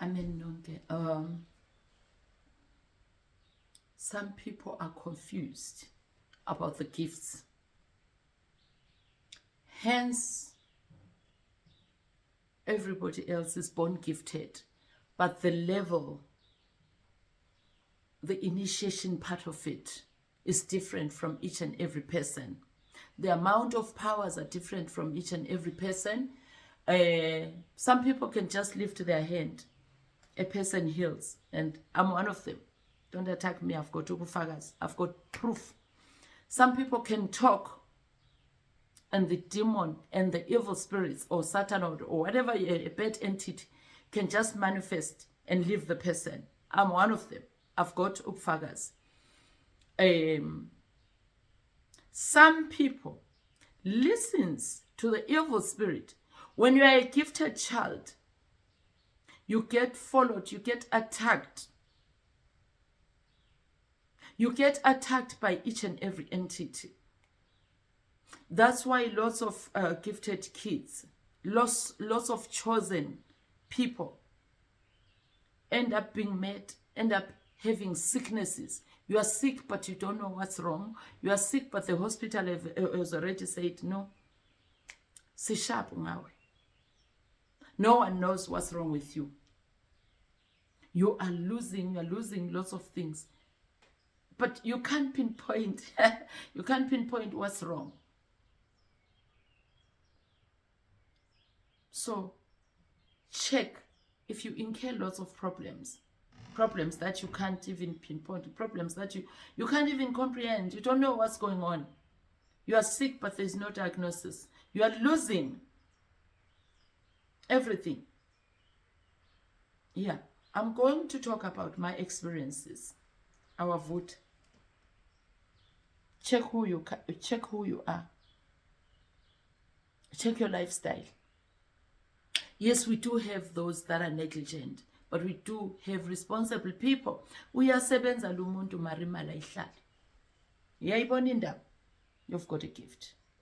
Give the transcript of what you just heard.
Amen nonke. Some people are confused about the gifts. Hence, everybody else is born gifted, but the level, the initiation part of it is different from each and every person. The amount of powers are different from each and every person. Some people can just lift their hand. A person heals, and I'm one of them. Don't attack me. I've got ubufakazi. I've got proof. Some people can talk, and the demon and the evil spirits or Satan or whatever, a bad entity can just manifest and leave the person. I'm one of them. I've got ubufakazi. Some people listens to the evil spirit. When you are a gifted child, you get followed, you get attacked. You get attacked by each and every entity. That's why lots of gifted kids, lots of chosen people end up being made, end up having sicknesses. You are sick, but you don't know what's wrong. You are sick, but the hospital has already said, no, si sharp ngawe. No one knows what's wrong with you. You are losing lots of things. But you can't pinpoint, you can't pinpoint what's wrong. So check if you incur lots of problems that you can't even pinpoint, problems that you can't even comprehend. You don't know what's going on. You are sick, but there's no diagnosis. You are losing everything. Yeah, I'm going to talk about my experiences. Our vote. Check who you are. Check your lifestyle. Yes, we do have those that are negligent, but we do have responsible people. Uyasebenza lo muntu mari imali ayihlali. Uyayibona indaba? You've got a gift.